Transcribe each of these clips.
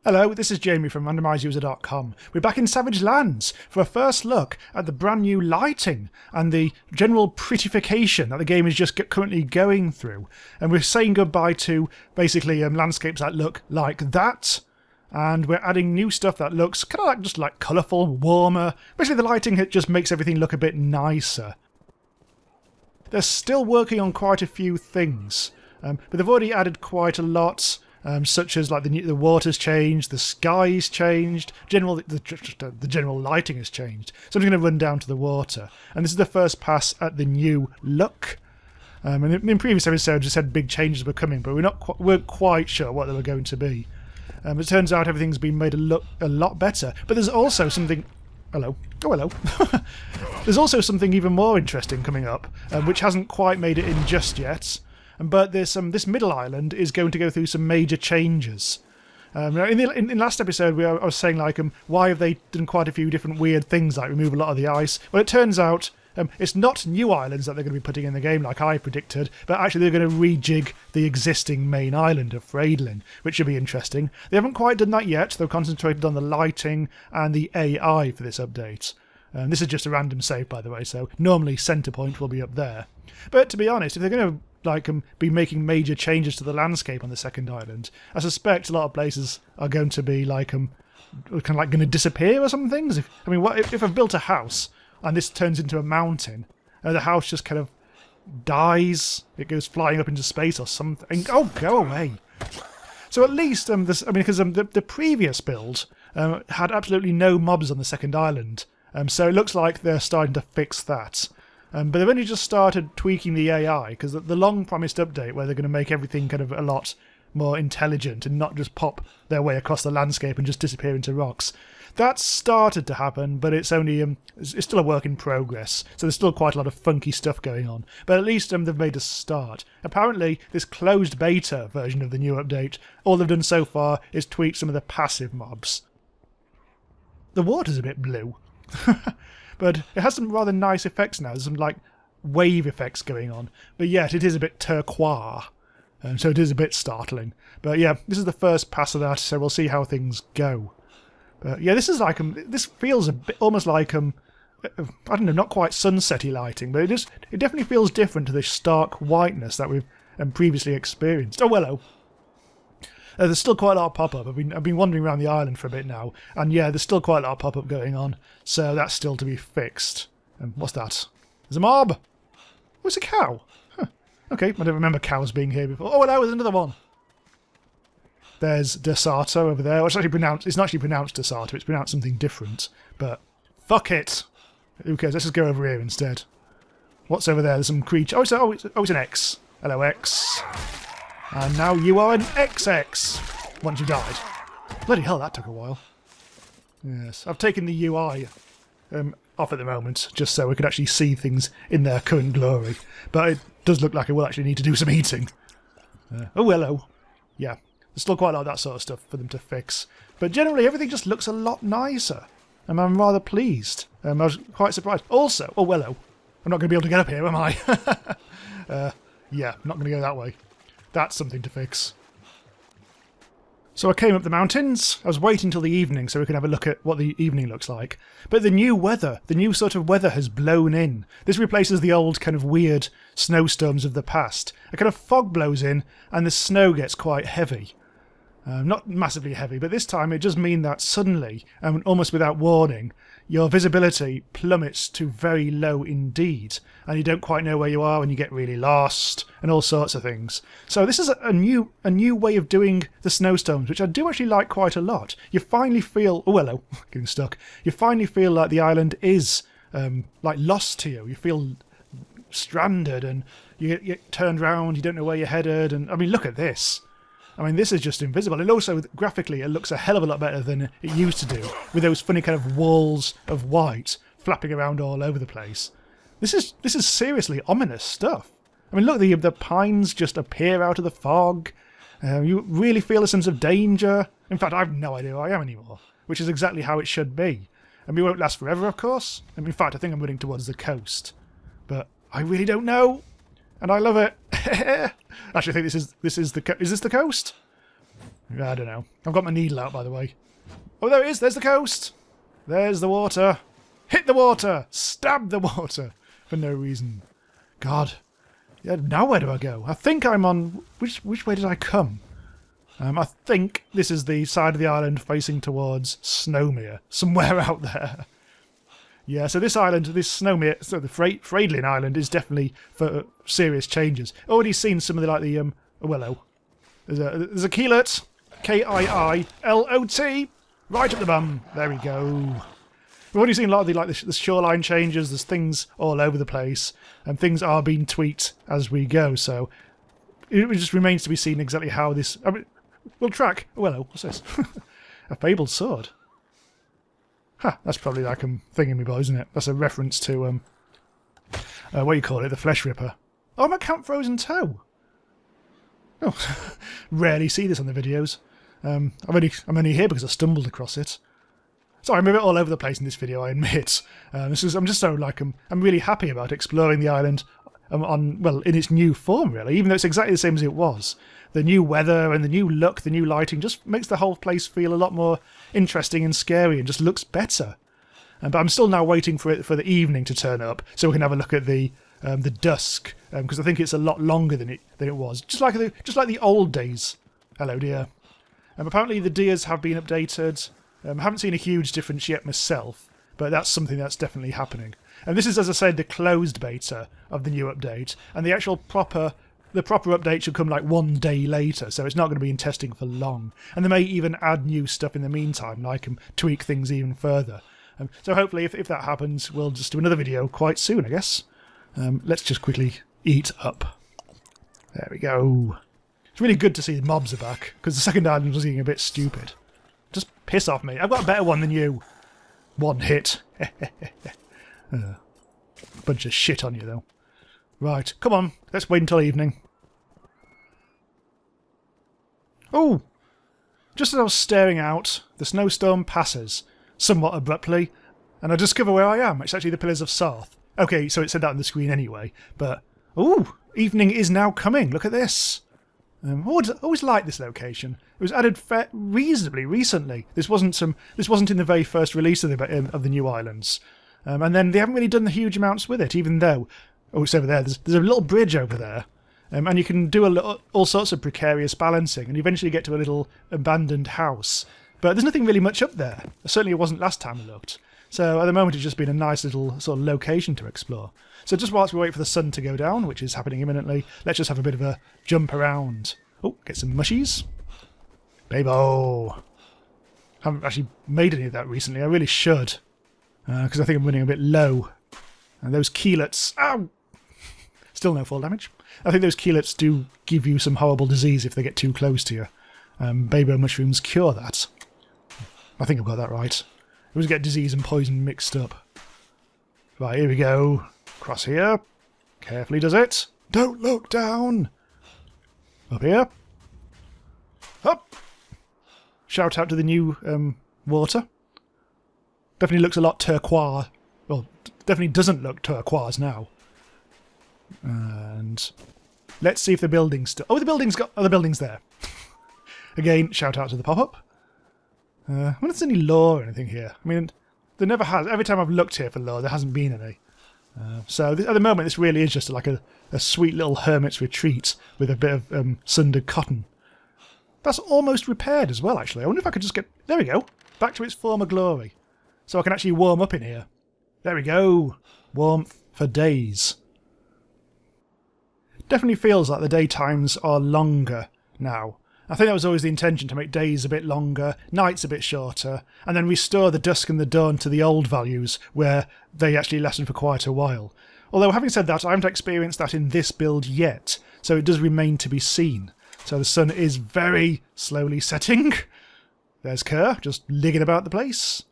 Hello, this is Jamie from randomizeuser.com. We're back in Savage Lands for a first look at the brand new lighting and the general prettification that the game is just currently going through. And we're saying goodbye to basically landscapes that look like that. And we're adding new stuff that looks kind of like just like colourful, warmer. Basically the lighting just makes everything look a bit nicer. They're still working on quite a few things, but they've already added quite a lot. Such as like the water's changed, the sky's changed, the general lighting has changed. So I'm just going to run down to the water, and this is the first pass at the new look. And in previous episodes, I said big changes were coming, but weren't quite sure what they were going to be. It turns out everything's been made a lot better. But there's also something. Hello. Oh, hello. There's also something even more interesting coming up, which hasn't quite made it in just yet. But this middle island is going to go through some major changes. In last episode, I was saying like, why have they done quite a few different weird things like remove a lot of the ice? Well, it turns out it's not new islands that they're going to be putting in the game like I predicted, but actually they're going to rejig the existing main island of Freydlin, which should be interesting. They haven't quite done that yet. They've concentrated on the lighting and the AI for this update. This is just a random save, by the way, so normally centre point will be up there. But to be honest, if they're going to be making major changes to the landscape on the second island, I suspect a lot of places are going to be kind of going to disappear or some things. If I've built a house and this turns into a mountain, and the house just kind of dies, it goes flying up into space or something. Oh, go away! So at least because the previous build had absolutely no mobs on the second island, so it looks like they're starting to fix that. But they've only just started tweaking the AI, because the long-promised update where they're going to make everything kind of a lot more intelligent and not just pop their way across the landscape and just disappear into rocks, that's started to happen, but it's only it's still a work in progress, so there's still quite a lot of funky stuff going on. But at least they've made a start. Apparently, this closed beta version of the new update, all they've done so far is tweak some of the passive mobs. The water's a bit blue. But it has some rather nice effects now. There's some wave effects going on. But yet it is a bit turquoise. So it is a bit startling. But yeah, this is the first pass of that, so we'll see how things go. But yeah, this is this feels a bit almost like I don't know, not quite sunsetty lighting, but it definitely feels different to the stark whiteness that we've previously experienced. Oh, hello. There's still quite a lot of pop-up. I've been wandering around the island for a bit now, and yeah, there's still quite a lot of pop-up going on, so that's still to be fixed. What's that? There's a mob! Oh, it's a cow! Huh. Okay, I don't remember cows being here before. Oh, there's another one! There's Desato over there. It's not actually pronounced Desato, it's pronounced something different, but fuck it! Who cares? Let's just go over here instead. What's over there? There's some creature. It's an X. Hello, X. And now you are an XX, once you died. Bloody hell, that took a while. Yes, I've taken the UI off at the moment, just so we can actually see things in their current glory. But it does look like I will actually need to do some eating. Oh, hello. Yeah, there's still quite a lot of that sort of stuff for them to fix. But generally, everything just looks a lot nicer. And I'm rather pleased. I was quite surprised. Also, oh, hello. I'm not going to be able to get up here, am I? Yeah, I'm not going to go that way. That's something to fix. So I came up the mountains. I was waiting till the evening so we could have a look at what the evening looks like. But the new sort of weather has blown in. This replaces the old kind of weird snowstorms of the past. A kind of fog blows in and the snow gets quite heavy. Not massively heavy, but this time it does mean that suddenly, almost without warning, your visibility plummets to very low indeed, and you don't quite know where you are and you get really lost, and all sorts of things. So this is a new way of doing the snowstorms, which I do actually like quite a lot. You finally feel... Oh, hello. Getting stuck. You finally feel like the island is lost to you. You feel stranded, and you get turned around, you don't know where you're headed, and I mean, look at this. I mean, this is just invisible. And also, graphically, it looks a hell of a lot better than it used to do, with those funny kind of walls of white flapping around all over the place. This is seriously ominous stuff. I mean, look, the pines just appear out of the fog. You really feel a sense of danger. In fact, I have no idea where I am anymore, which is exactly how it should be. And we won't last forever, of course. And in fact, I think I'm running towards the coast. But I really don't know. And I love it. Actually, I think is this the coast? I don't know. I've got my needle out, by the way. Oh, there it is. There's the coast. There's the water. Hit the water. Stab the water for no reason. God. Yeah. Now where do I go? I think I'm on. Which way did I come? I think this is the side of the island facing towards Snowmere, somewhere out there. Yeah, so this island, this Snowmere, so the Freidlin Island is definitely for serious changes. Already seen some of the willow. There's a keelot, Kiilot, right up the bum. There we go. We've already seen a lot of the shoreline changes. There's things all over the place, and things are being tweaked as we go. So it just remains to be seen exactly how this. I mean, we'll track. Willow, what's this? A fabled sword. Huh, that's probably like thingy-me-boy, isn't it? That's a reference to, what do you call it? The Flesh Ripper. Oh, I'm at Camp Frozen Toe. Oh, rarely see this on the videos. I'm only here because I stumbled across it. Sorry, I'm a bit all over the place in this video, I admit. I'm just so, I'm really happy about exploring the island in its new form, really, even though it's exactly the same as it was. The new weather and the new look, the new lighting just makes the whole place feel a lot more interesting and scary and just looks better. But I'm still now waiting for the evening to turn up so we can have a look at the dusk, because I think it's a lot longer than it was, just like the old days. Hello, dear. Apparently the deers have been updated. I haven't seen a huge difference yet myself, but that's something that's definitely happening. And this is, as I said, the closed beta of the new update, and the actual proper update should come like 1 day later, so it's not going to be in testing for long. And they may even add new stuff in the meantime, like tweak things even further. So hopefully, if that happens, we'll just do another video quite soon, I guess. Let's just quickly eat up. There we go. It's really good to see the mobs are back, because the second island was getting a bit stupid. Just piss off, mate. I've got a better one than you. One hit. Bunch of shit on you, though. Right, come on. Let's wait until evening. Oh! Just as I was staring out, the snowstorm passes, somewhat abruptly, and I discover where I am. It's actually the Pillars of Sarth. Okay, so it said that on the screen anyway, but... Ooh! Evening is now coming. Look at this. I always liked this location. It was added reasonably recently. This wasn't in the very first release of the new islands, and then they haven't really done the huge amounts with it. Even though, oh, it's over there. There's a little bridge over there, and you can do all sorts of precarious balancing, and you eventually get to a little abandoned house. But there's nothing really much up there. Certainly, it wasn't last time I looked. So at the moment, it's just been a nice little sort of location to explore. So just whilst we wait for the sun to go down, which is happening imminently, let's just have a bit of a jump around. Oh, get some mushies. Babe-o! Haven't actually made any of that recently. I really should. Because I think I'm running a bit low. And those keelots... Ow! Still no fall damage. I think those keelots do give you some horrible disease if they get too close to you. Baby mushrooms cure that. I think I've got that right. I always get disease and poison mixed up. Right, here we go. Cross here. Carefully does it. Don't look down. Up here. Up. Shout out to the new water. Definitely looks a lot turquoise. Well, definitely doesn't look turquoise now. And let's see if the building's still... Oh, the building's there. Again, shout out to the pop-up. I wonder if there's any lore or anything here. I mean, there never has. Every time I've looked here for lore, there hasn't been any. So at the moment, this really is just like a sweet little hermit's retreat with a bit of sundered cotton. That's almost repaired as well, actually. I wonder if I could just get... There we go. Back to its former glory. So I can actually warm up in here. There we go. Warmth for days. Definitely feels like the daytimes are longer now. I think that was always the intention, to make days a bit longer, nights a bit shorter, and then restore the dusk and the dawn to the old values, where they actually lasted for quite a while. Although, having said that, I haven't experienced that in this build yet, so it does remain to be seen. So the sun is very slowly setting. There's Kerr, just ligging about the place.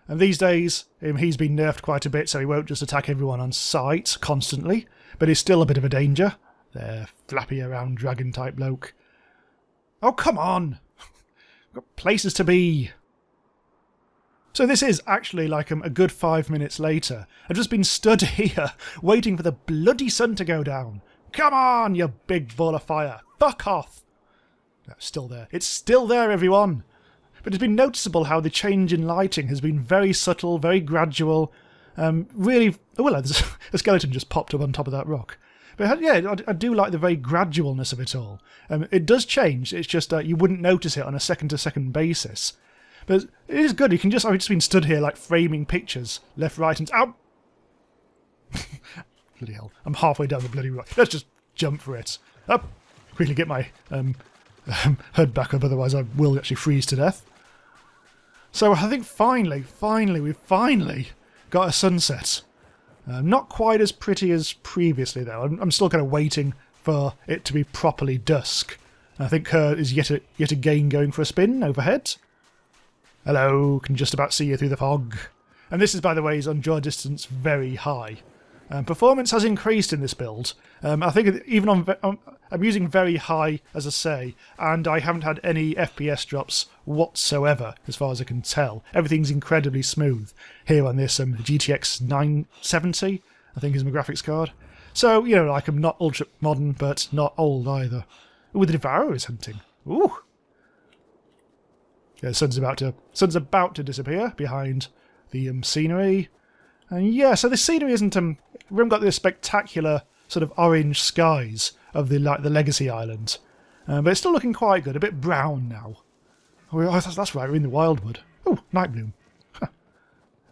And these days, he's been nerfed quite a bit, so he won't just attack everyone on sight constantly, but he's still a bit of a danger. There, flappy around dragon-type bloke. Oh, come on! I've got places to be. So this is actually like a good 5 minutes later. I've just been stood here, waiting for the bloody sun to go down. Come on, you big ball of fire. Fuck off. No, it's still there. It's still there, everyone. But it's been noticeable how the change in lighting has been very subtle, very gradual. Really... Oh, well, there's a skeleton just popped up on top of that rock. But yeah, I do like the very gradualness of it all. It does change, it's just you wouldn't notice it on a second-to-second basis. But it is good, I've just been stood here like framing pictures, left, right and... Ow! Bloody hell, I'm halfway down the bloody rock. Let's just jump for it. Up! Quickly get my head back up, otherwise I will actually freeze to death. So I think finally, we've finally got a sunset. Not quite as pretty as previously, though. I'm still kind of waiting for it to be properly dusk. I think her is yet again going for a spin overhead. Hello, can just about see you through the fog. And this is, by the way, is on draw distance very high. Performance has increased in this build. I think even I'm using very high, as I say, and I haven't had any FPS drops whatsoever, as far as I can tell. Everything's incredibly smooth here on this GTX 970, I think is my graphics card. So, you know, like I'm not ultra modern, but not old either. Ooh, the Devourer is hunting. Ooh! Yeah, the sun's about to disappear behind the scenery. And yeah, so the scenery isn't we haven't got this spectacular sort of orange skies of the Legacy Island, but it's still looking quite good. A bit brown now. Oh, that's right. We're in the Wildwood. Oh, night bloom.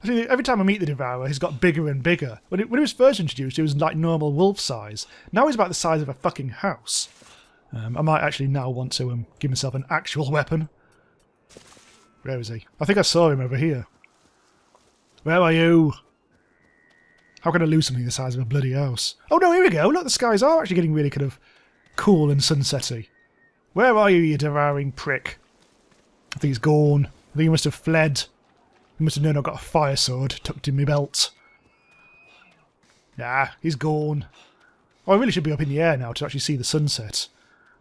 Every time I meet the Devourer, he's got bigger and bigger. When he was first introduced, he was like normal wolf size. Now he's about the size of a fucking house. I might actually now want to give myself an actual weapon. Where is he? I think I saw him over here. Where are you? How can I lose something the size of a bloody house? Oh no, here we go. Look, the skies are actually getting really kind of cool and sunsetty. Where are you, you devouring prick? I think he's gone. I think he must have fled. He must have known I've got a fire sword tucked in my belt. Nah, he's gone. Oh, I really should be up in the air now to actually see the sunset.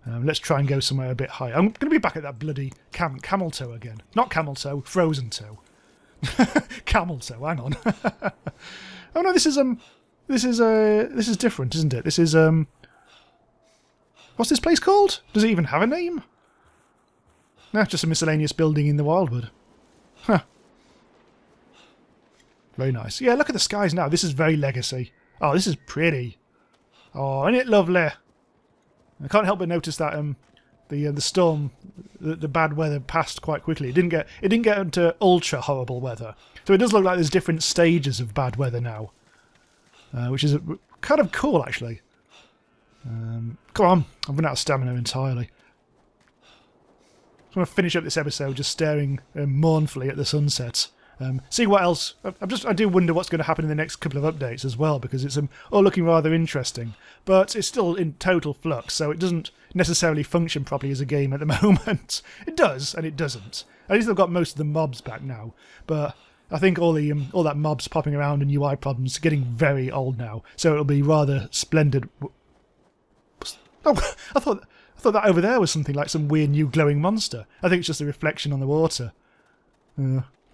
Let's try and go somewhere a bit higher. I'm going to be back at that bloody camel toe again. Not camel toe, frozen toe. Camel toe, hang on. Oh no, this is different, isn't it? This is what's this place called? Does it even have a name? No, just a miscellaneous building in the Wildwood. Huh. Very nice. Yeah, look at the skies now. This is very Legacy. Oh, this is pretty. Oh, isn't it lovely? I can't help but notice that the storm, the bad weather passed quite quickly. It didn't get into ultra horrible weather. So it does look like there's different stages of bad weather now, which is kind of cool actually. Come on, I've run out of stamina entirely. I want to finish up this episode just staring mournfully at the sunset. See what else. I do wonder what's going to happen in the next couple of updates as well, because it's all looking rather interesting. But it's still in total flux, so it doesn't necessarily function properly as a game at the moment. It does, and it doesn't. At least they've got most of the mobs back now, but I think all that mobs popping around and UI problems are getting very old now. So it'll be rather splendid. Oh, I thought that over there was something like some weird new glowing monster. I think it's just a reflection on the water.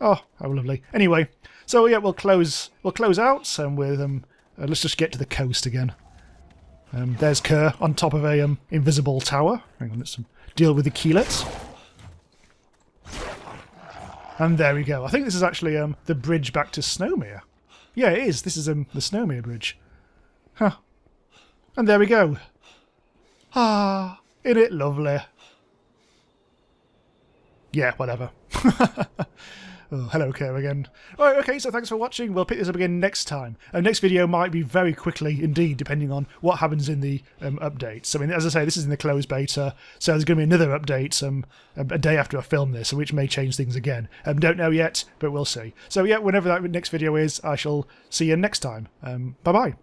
Oh, how lovely. Anyway, so yeah, we'll close out and with let's just get to the coast again. There's Kerr on top of a invisible tower. Hang on, let's deal with the keylets. And there we go. I think this is actually the bridge back to Snowmere. Yeah, it is. This is the Snowmere bridge. Huh. And there we go. Ah, isn't it lovely? Yeah, whatever. Oh, hello, Kerr again. Alright, okay, so thanks for watching. We'll pick this up again next time. Next video might be very quickly indeed, depending on what happens in the updates. I mean, as I say, this is in the closed beta, so there's going to be another update a day after I film this, which may change things again. Don't know yet, but we'll see. So yeah, whenever that next video is, I shall see you next time. Bye-bye.